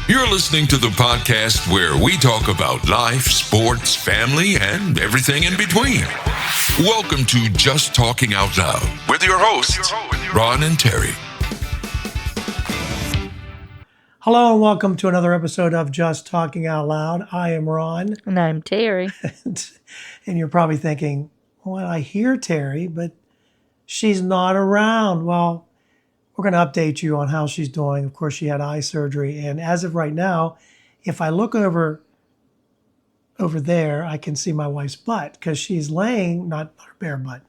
You're listening to the podcast where we talk about life, sports, family, and everything in between. Welcome to Just Talking Out Loud with your hosts, Ron and Terry. Hello and welcome to another episode of Just Talking Out Loud. I am Ron. And I'm Terry. And you're probably thinking, well, I hear Terry, but she's not around. Well, we're going to update you on how she's doing. Of course, she had eye surgery. And as of right now, if I look over there, I can see my wife's butt because she's laying, not her bare butt,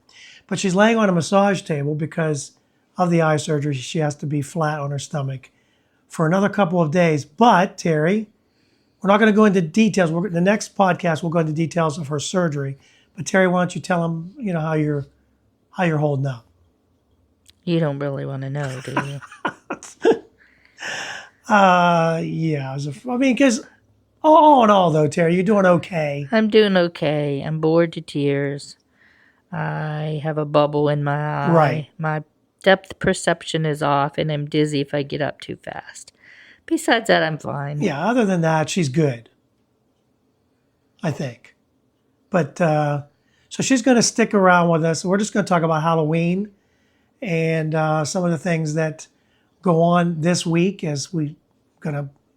but she's laying on a massage table because of the eye surgery. She has to be flat on her stomach for another couple of days. But Terry, we're not going to go into details. The next podcast, we'll go into details of her surgery. But Terry, why don't you tell them, how you're holding up? You don't really want to know, do you? Yeah. Because all in all, though, Terry, you're doing okay. I'm doing okay. I'm bored to tears. I have a bubble in my eye. Right. My depth perception is off, and I'm dizzy if I get up too fast. Besides that, I'm fine. Yeah, other than that, she's good, I think. But so she's going to stick around with us. We're just going to talk about Halloween and some of the things that go on this week as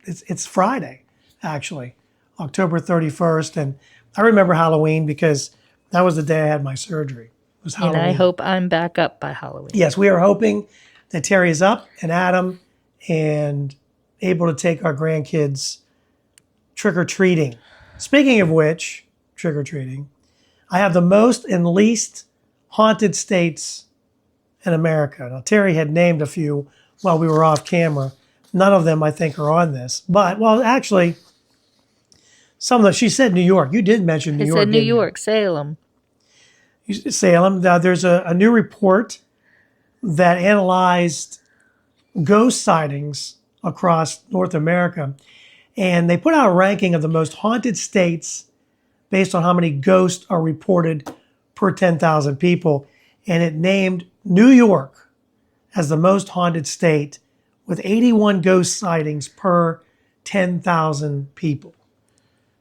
it's Friday, actually, October 31st. And I remember Halloween because that was the day I had my surgery. It was Halloween. And I hope I'm back up by Halloween. Yes, we are hoping that Terry is up and Adam and able to take our grandkids trick-or-treating. Speaking of which, trick-or-treating, I have the most and least haunted states in America. Now, Terry had named a few while we were off camera. None of them, I think, are on this. But, well, actually, some of them, she said New York. You did mention New York. I said New York, Salem. Salem. There's a new report that analyzed ghost sightings across North America. And they put out a ranking of the most haunted states based on how many ghosts are reported per 10,000 people. And it named New York as the most haunted state with 81 ghost sightings per 10,000 people.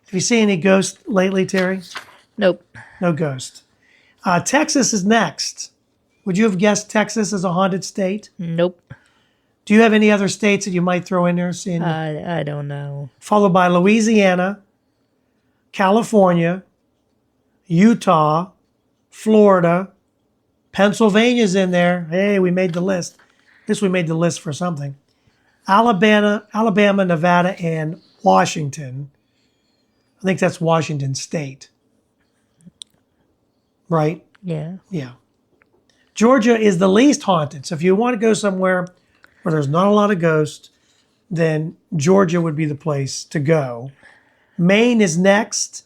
Have you seen any ghosts lately, Terry? Nope. No ghost. Texas is next. Would you have guessed Texas is a haunted state? Nope. Do you have any other states that you might throw in there? I don't know. Followed by Louisiana, California, Utah, Florida, Pennsylvania's in there. Hey, we made the list. We made the list for something. Alabama, Nevada, and Washington. I think that's Washington State. Right? Yeah. Yeah. Georgia is the least haunted. So if you want to go somewhere where there's not a lot of ghosts, then Georgia would be the place to go. Maine is next,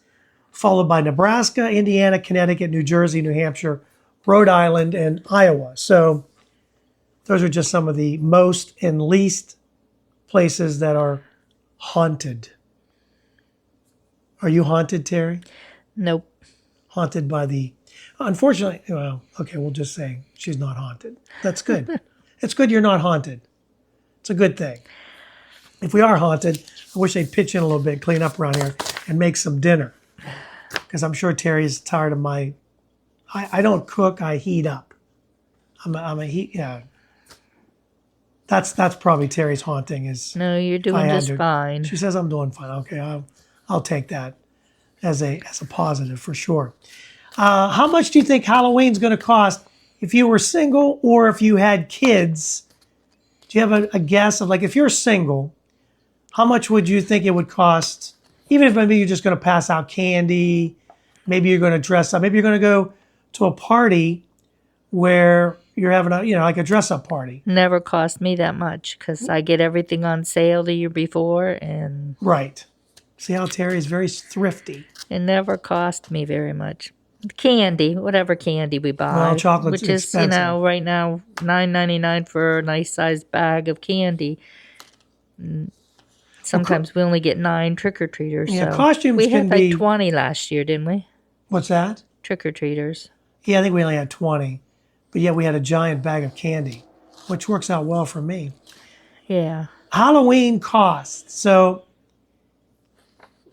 followed by Nebraska, Indiana, Connecticut, New Jersey, New Hampshire, Rhode Island, and Iowa. So those are just some of the most and least places that are haunted. Are you haunted, Terry? Nope. Haunted by the... Unfortunately, well, okay, we'll just say she's not haunted. That's good. It's good you're not haunted. It's a good thing. If we are haunted, I wish they'd pitch in a little bit, clean up around here, and make some dinner. Because I'm sure Terry's tired of my... I don't cook, I heat up. I'm a heat... Yeah. That's probably Terry's haunting is... No, you're doing just fine. She says I'm doing fine. Okay, I'll take that as a positive for sure. How much do you think Halloween's going to cost if you were single or if you had kids? Do you have a guess of, like, if you're single, how much would you think it would cost? Even if maybe you're just going to pass out candy, maybe you're going to dress up, maybe you're going to go to a party where you're having like a dress-up party. Never cost me that much because I get everything on sale the year before, and right. See how Terry is very thrifty. It never cost me very much. Candy, whatever candy we buy, well, chocolate's which is expensive. Right now $9.99 for a nice sized bag of candy. Sometimes we only get 9 trick-or-treaters. Yeah, so. costumes we can had be... 20 last year, didn't we? What's that? Trick-or-treaters. Yeah, I think we only had 20. But yeah, we had a giant bag of candy, which works out well for me. Yeah. Halloween costs. So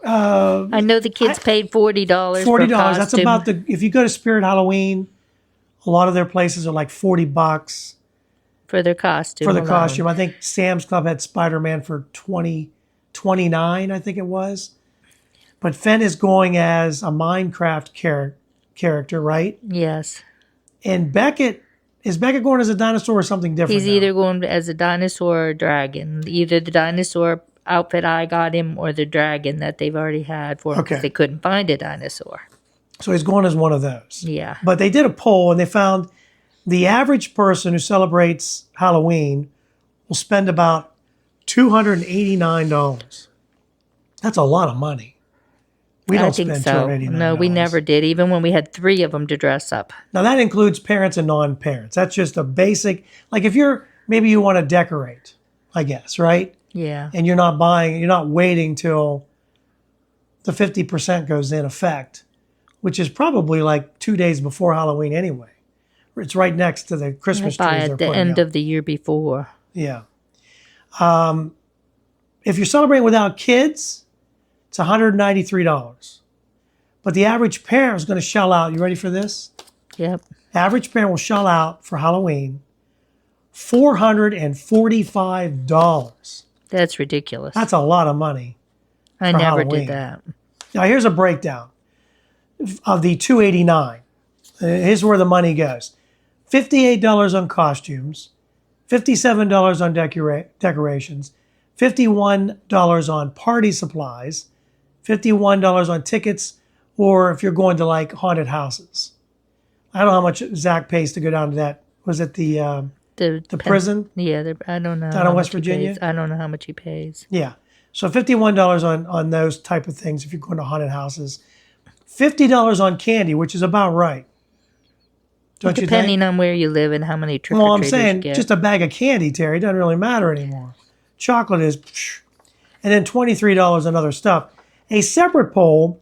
I know the kids paid $40 for $40. That's costume about if you go to Spirit Halloween, a lot of their places are like $40 for their costume. for the alone. costume. I think Sam's Club had Spider-Man for $29, I think it was. But Fenn is going as a Minecraft character, right? Yes. And is Beckett going as a dinosaur or something different? He's now? either going as a dinosaur or a dragon. Either the dinosaur outfit I got him or the dragon that they've already had for him because Okay. they couldn't find a dinosaur. So he's going as one of those. Yeah. But they did a poll and they found the average person who celebrates Halloween will spend about $289. That's a lot of money. We don't I think spend so. $289. No, we never did, even when we had 3 of them to dress up. Now that includes parents and non-parents. That's just a basic, like if maybe you want to decorate, I guess, right? Yeah. And you're not waiting till the 50% goes in effect, which is probably like 2 days before Halloween anyway. It's right next to the Christmas trees By they're at the putting end up. of the year before. Yeah. If you're celebrating without kids, it's $193. But the average parent is going to shell out. You ready for this? Yep. Average parent will shell out for Halloween $445. That's ridiculous. That's a lot of money. I for never Halloween. did that. Now here's a breakdown of the $289. Here's where the money goes. $58 on costumes, $57 on decorations, $51 on party supplies, $51 on tickets, or if you're going to like haunted houses. I don't know how much Zach pays to go down to that. Was it the prison? Yeah, I don't know. Down in West Virginia? I don't know how much he pays. Yeah. So $51 on those type of things if you're going to haunted houses. $50 on candy, which is about right. Don't you think? Depending on where you live and how many trick or Well, I'm treaters saying you get. just a bag of candy, Terry, doesn't really matter anymore. Chocolate is, and then $23 on other stuff. A separate poll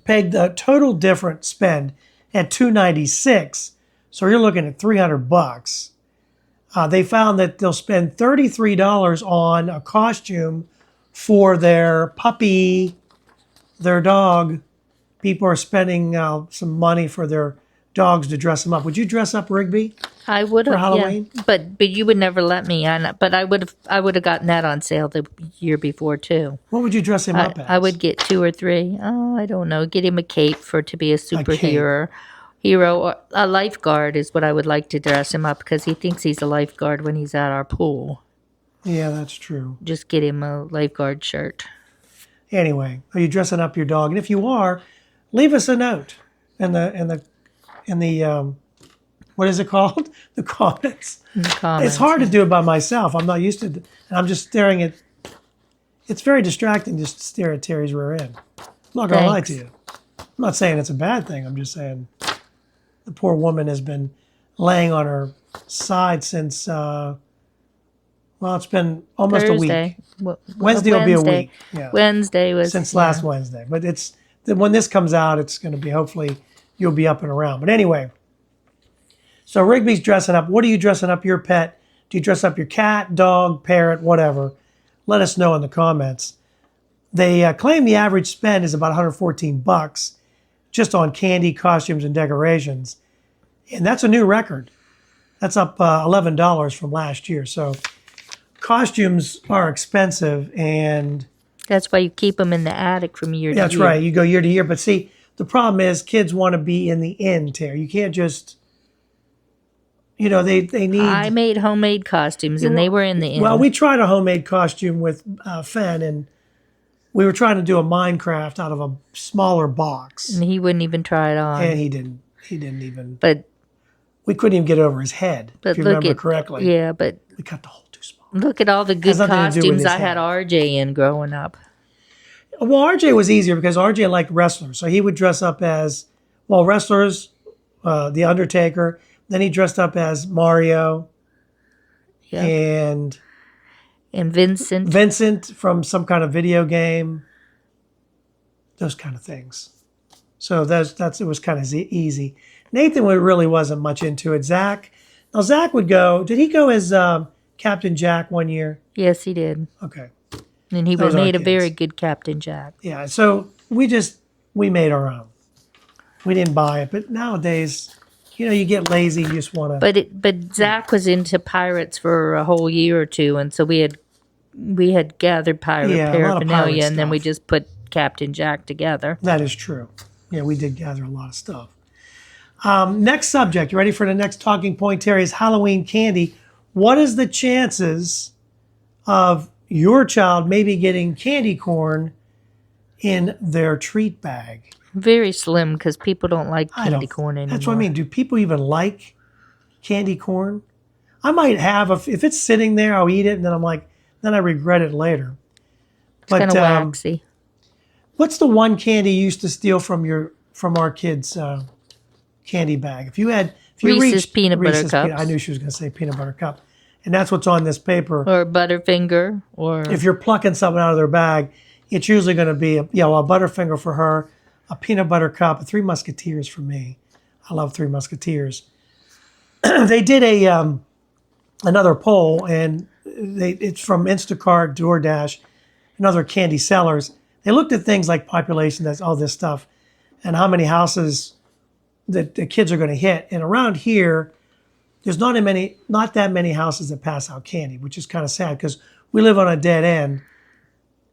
pegged the total different spend at $296. So you're looking at $300. They found that they'll spend $33 on a costume for their puppy, their dog. People are spending some money for their dogs to dress them up. Would you dress up Rigby? I would have for Halloween? Yeah. But you would never let me. But I would have gotten that on sale the year before too. What would you dress him up as? I would get 2 or 3. Oh, I don't know. Get him a cape to be a superhero. Or a lifeguard is what I would like to dress him up because he thinks he's a lifeguard when he's at our pool. Yeah, that's true. Just get him a lifeguard shirt. Anyway, are you dressing up your dog? And if you are, leave us a note in the what is it called? The comments. In the comments. It's hard to do it by myself. I'm not used to it. And I'm just staring at. It's very distracting just to stare at Terry's rear end. I'm not going to lie to you. I'm not saying it's a bad thing. I'm just saying the poor woman has been laying on her side since. It's been almost Thursday. a week. Wednesday will be a week. Yeah. Wednesday was Since last Wednesday. But when this comes out, it's going to be, hopefully, you'll be up and around. But anyway, so Rigby's dressing up. What are you dressing up your pet? Do you dress up your cat, dog, parrot, whatever? Let us know in the comments. They claim the average spend is about $114 just on candy, costumes, and decorations. And that's a new record. That's up $11 from last year. So costumes are expensive, and that's why you keep them in the attic from year to year. that's right. You go year to year. But see, the problem is kids want to be in the inn, Terry. You can't just, they need. I made homemade costumes, and they were in the inn. Well, we tried a homemade costume with Fenn, and we were trying to do a Minecraft out of a smaller box. And he wouldn't even try it on. And he didn't even. But we couldn't even get over his head, if you remember correctly. Yeah, but we cut the hole too small. Look at all the good nothing to do with costumes his I head. had RJ in growing up. Well, RJ was easier because RJ liked wrestlers. So he would dress up as, wrestlers, The Undertaker. Then he dressed up as Mario and Vincent. Vincent from some kind of video game. Those kind of things. So it was kind of easy. Nathan really wasn't much into it. Zach would go. Did he go as Captain Jack one year? Yes, he did. Okay. And he Those are made a kids. very good Captain Jack. Yeah, so we made our own. We didn't buy it, but nowadays, you get lazy, you just want to. But Zach was into pirates for a whole year or two, and so we had gathered pirate Yeah, a lot of pirate paraphernalia, and then we stuff. just put Captain Jack together. That is true. Yeah, we did gather a lot of stuff. Next subject, you ready for the next talking point, Terry, is Halloween candy. What is the chances of your child maybe getting candy corn in their treat bag? Very slim because people don't like candy corn anymore. That's what I mean. Do people even like candy corn? I might have, if it's sitting there, I'll eat it, and then I regret it later. It's kind of waxy. What's the one candy you used to steal from our kids' candy bag? If you Reese's peanut butter cups. I knew she was going to say peanut butter cup, and that's what's on this paper. Or Butterfinger, or if you're plucking something out of their bag, it's usually going to be a Butterfinger for her, a peanut butter cup, a Three Musketeers for me. I love Three Musketeers. They did another poll, and it's from Instacart, DoorDash, and other candy sellers. They looked at things like population, that's all this stuff, and how many houses that the kids are going to hit. And around here, there's not that many houses that pass out candy, which is kind of sad because we live on a dead end.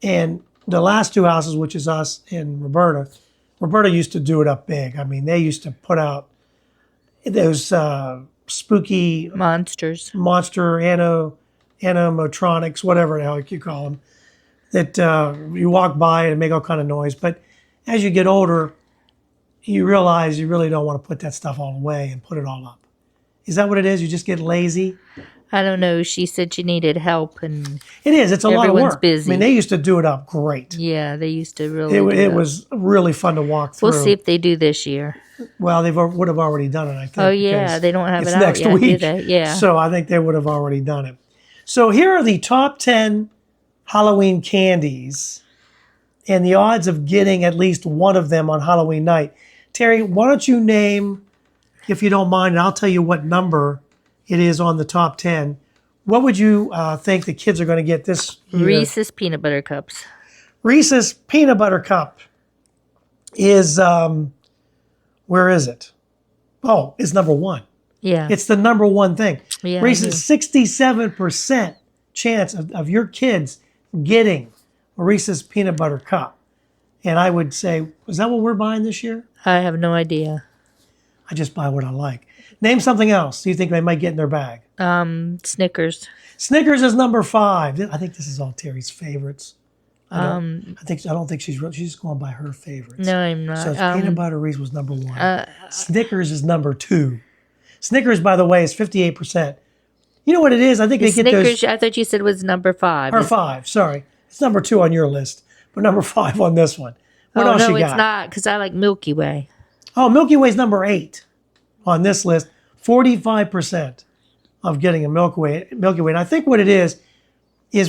And the last two houses, which is us and Roberta used to do it up big. I mean, they used to put out those spooky monster animatronics, whatever the hell you call them, that you walk by and make all kind of noise. But as you get older, you realize you really don't want to put that stuff all away and put it all up. Is that what it is? You just get lazy? I don't know. She said she needed help, and it is. It's a lot of work. Busy. I mean, they used to do it up great. Yeah, they used to really. It was really fun to walk through. We'll see if they do this year. Well, they would have already done it, I think. Oh yeah, they don't have it out next yet, week. Do they? Yeah. So I think they would have already done it. So here are the top 10 Halloween candies, and the odds of getting at least one of them on Halloween night. Terry, why don't you name, if you don't mind, and I'll tell you what number it is on the top 10. What would you think the kids are going to get this year? Reese's Peanut Butter Cups. Reese's Peanut Butter Cup is, where is it? Oh, it's number one. Yeah. It's the number one thing. Yeah, Reese's 67% chance of your kids getting a Reese's Peanut Butter Cup. And I would say, is that what we're buying this year? I have no idea. I just buy what I like. Name something else you think they might get in their bag. Snickers. Snickers is number 5. I think this is all Terry's favorites. I don't think she's just going by her favorites. No, I'm not. So it's peanut butter Reese was number 1. Snickers is number 2. Snickers, by the way, is 58%. You know what it is? I think they get Snickers, those. I thought you said was number 5. Or 5, sorry. It's number 2 on your list, but number 5 on this one. What else you got? No, it's not, because I like Milky Way. Oh, Milky Way's number 8 on this list. 45% of getting a Milky Way. And I think what it is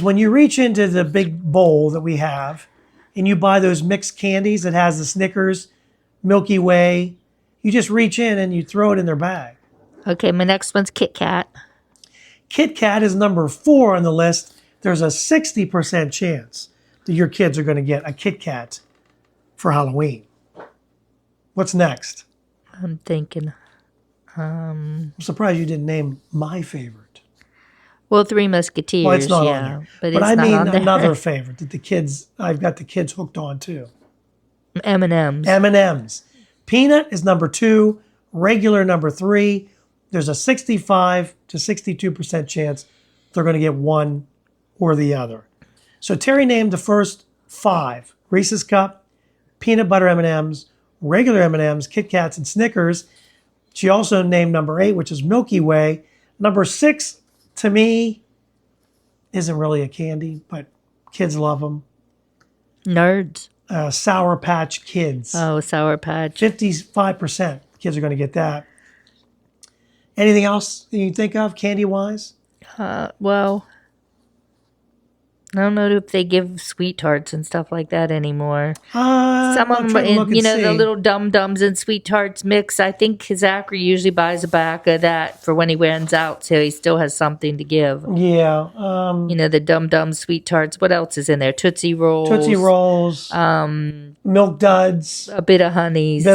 when you reach into the big bowl that we have and you buy those mixed candies that has the Snickers, Milky Way, you just reach in and you throw it in their bag. Okay, my next one's Kit Kat. Kit Kat is number 4 on the list. There's a 60% chance that your kids are going to get a Kit Kat for Halloween. What's next? I'm thinking. I'm surprised you didn't name my favorite. Well, Three Musketeers. Well, it's not on there. But it's I not mean on there. Another favorite that I've got the kids hooked on too. M&M's. M&M's. Peanut is number 2. Regular number 3. There's a 65 to 62% chance they're going to get one or the other. So Terry named the first 5. Reese's Cup, peanut butter M&M's, regular M&M's, Kit Kats, and Snickers. She also named number 8, which is Milky Way. Number 6, to me, isn't really a candy, but kids love them. Nerds. Sour Patch Kids. Oh, Sour Patch. 55% kids are going to get that. Anything else that you think of candy-wise? Well, I don't know if they give sweet tarts and stuff like that anymore. Some Some of them, the little Dum Dums and sweet tarts mix. I think Zachary usually buys a bag of that for when he runs out, so he still has something to give. Yeah. The Dum Dums, sweet tarts. What else is in there? Tootsie Rolls. Milk Duds. A bit of honeys.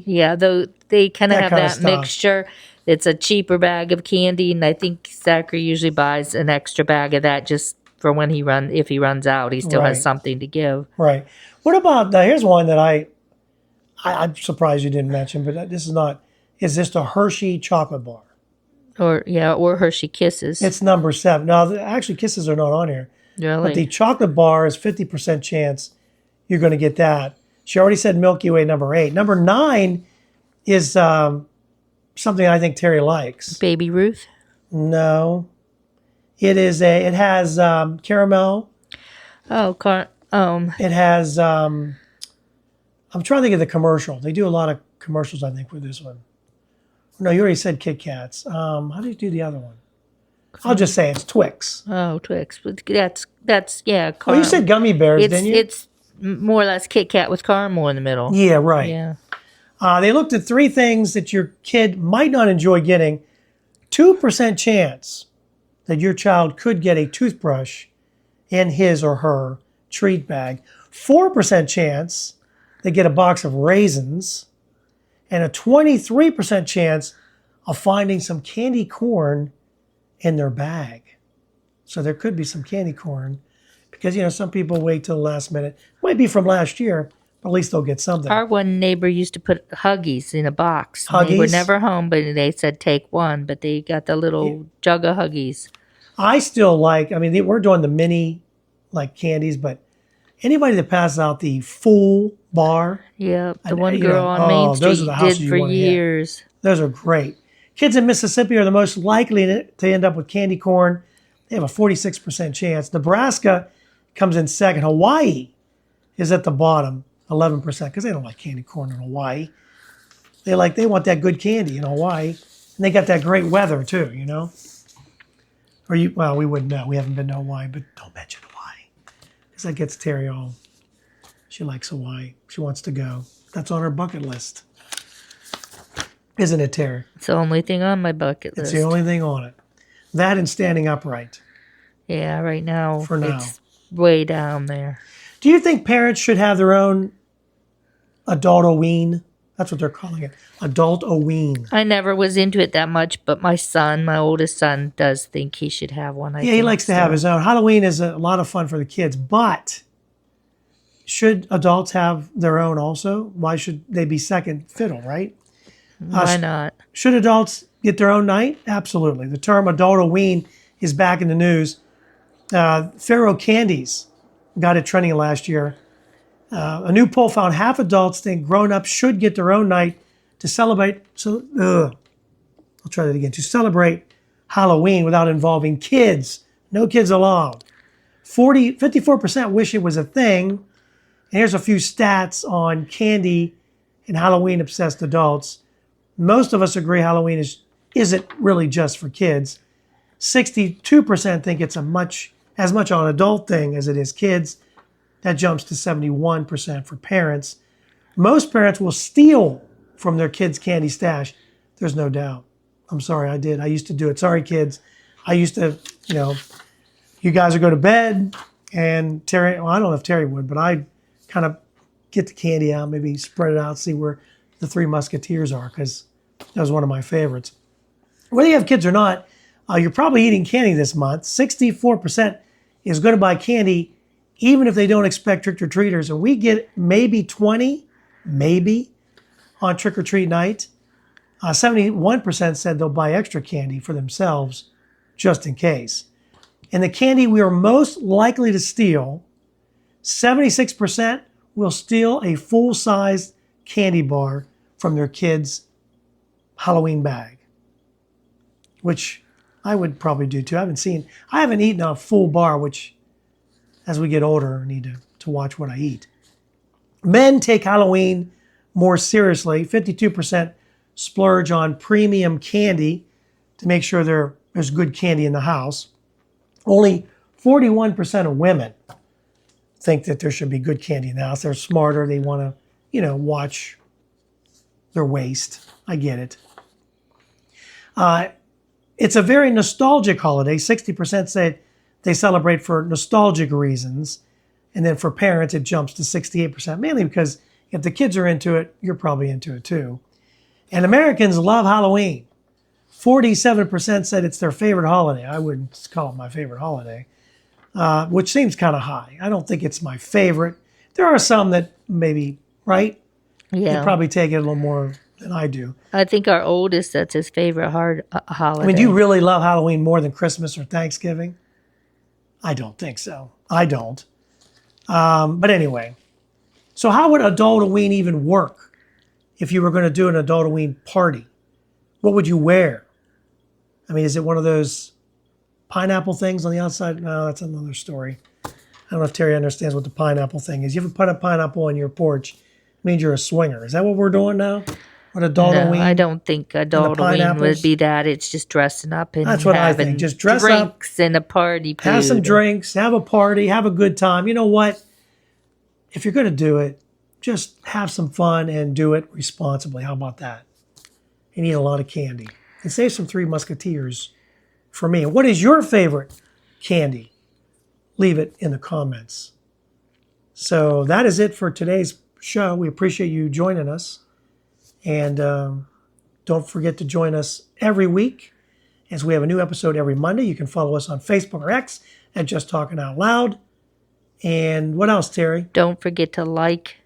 Yeah, though they kind of have that mixture. It's a cheaper bag of candy, and I think Zachary usually buys an extra bag of that just for when if he runs out, he still has something to give. Right. What about, now here's one that I'm surprised you didn't mention, but is this the Hershey chocolate bar? Or Hershey Kisses. It's number 7. Now, actually, Kisses are not on here. Really? But the chocolate bar is 50% chance you're going to get that. She already said Milky Way, number 8. Number 9 is something I think Terri likes. Baby Ruth? No. It has caramel. It has, I'm trying to think of the commercial. They do a lot of commercials, I think, with this one. No, you already said Kit Kats. How do you do the other one? I'll just say it's Twix. Oh, Twix. That's you said gummy bears, didn't you? It's more or less Kit Kat with caramel in the middle. Yeah, right. Yeah. They looked at 3 things that your kid might not enjoy getting. 2% chance that your child could get a toothbrush in his or her treat bag. 4% chance they get a box of raisins. And a 23% chance of finding some candy corn in their bag. So there could be some candy corn because, some people wait till the last minute. Might be from last year, but at least they'll get something. Our one neighbor used to put Huggies in a box. Huggies? They were never home, but they said take one, but they got the little jug of Huggies. I still we're doing the mini candies, but anybody that passes out the full bar. Yeah, the one girl on Main Street did for years. Those are great. Kids in Mississippi are the most likely to end up with candy corn. They have a 46% chance. Nebraska comes in second. Hawaii is at the bottom, 11%, because they don't like candy corn in Hawaii. They want that good candy in Hawaii. And they got that great weather too, we wouldn't know. We haven't been to Hawaii, but don't mention Hawaii. Because that gets Terri all. She likes Hawaii. She wants to go. That's on her bucket list. Isn't it, Terri? It's the only thing on my bucket list. It's the only thing on it. That and standing upright. Yeah, right now. For now. It's way down there. Do you think parents should have their own Adultoween? That's what they're calling it. Adultoween. I never was into it that much, but my oldest son, does think he should have one. He likes to have his own. Halloween is a lot of fun for the kids, but should adults have their own also? Why should they be second fiddle, right? Why not? Should adults get their own night? Absolutely. The term Adultoween is back in the news. Pharaoh Candies got it trending last year. A new poll found half adults think grown-ups should get their own night to celebrate. I'll try that again. To celebrate Halloween without involving kids. No kids allowed. 54% wish it was a thing. And here's a few stats on candy and Halloween-obsessed adults. Most of us agree Halloween isn't really just for kids. 62% think it's as much an adult thing as it is kids. That jumps to 71% for parents. Most parents will steal from their kids' candy stash. There's no doubt. I'm sorry, I did. I used to do it. Sorry, kids. I used to, you guys would go to bed, and Terri, I don't know if Terri would, but I'd kind of get the candy out, maybe spread it out, see where the Three Musketeers are, because that was one of my favorites. Whether you have kids or not, you're probably eating candy this month. 64% is going to buy candy even if they don't expect trick-or-treaters. And we get maybe 20, on trick-or-treat night. 71% said they'll buy extra candy for themselves just in case. And the candy we are most likely to steal, 76% will steal a full-size candy bar from their kids' Halloween bag, which I would probably do too. I haven't eaten a full bar, which as we get older, I need to watch what I eat. Men take Halloween more seriously. 52% splurge on premium candy to make sure there's good candy in the house. Only 41% of women think that there should be good candy in the house. They're smarter. They want to, watch their waist. I get it. It's a very nostalgic holiday. 60% say they celebrate for nostalgic reasons. And then for parents, it jumps to 68%, mainly because if the kids are into it, you're probably into it too. And Americans love Halloween. 47% said it's their favorite holiday. I wouldn't call it my favorite holiday, which seems kind of high. I don't think it's my favorite. There are some that maybe, right? Yeah. They probably take it a little more than I do. I think our oldest, that's his favorite holiday. I mean, do you really love Halloween more than Christmas or Thanksgiving? I don't think so. I don't. But anyway, so how would Adultoween even work if you were going to do an Adultoween party? What would you wear? I mean, is it one of those pineapple things on the outside? No, that's another story. I don't know if Terry understands what the pineapple thing is. You ever put a pineapple on your porch, it means you're a swinger. Is that what we're doing now? What Adultoween? No, I don't think Adultoween would be that. It's just dressing up and that's what I think. Just dress drinks up, and a party. Have some drinks, have a party, have a good time. You know what? If you're going to do it, just have some fun and do it responsibly. How about that? And eat a lot of candy. And save some Three Musketeers for me. What is your favorite candy? Leave it in the comments. So that is it for today's show. We appreciate you joining us. And don't forget to join us every week as we have a new episode every Monday. You can follow us on Facebook or X at Just Talking Out Loud. And what else, Terry? Don't forget to like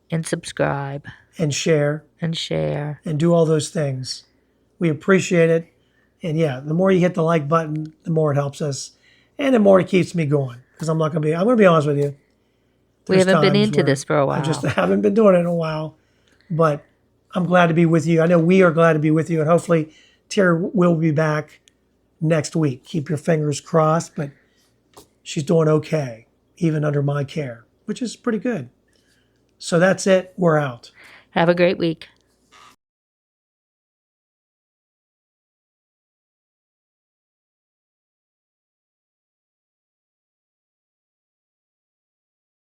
and subscribe. And share. And share. And do all those things. We appreciate it. And yeah, the more you hit the like button, the more it helps us. And the more it keeps me going. Because I'm going to be honest with you. We haven't been into this for a while. I just haven't been doing it in a while. But I'm glad to be with you. I know we are glad to be with you. And hopefully Terry will be back next week. Keep your fingers crossed. But she's doing okay, even under my care, which is pretty good. So that's it. We're out. Have a great week.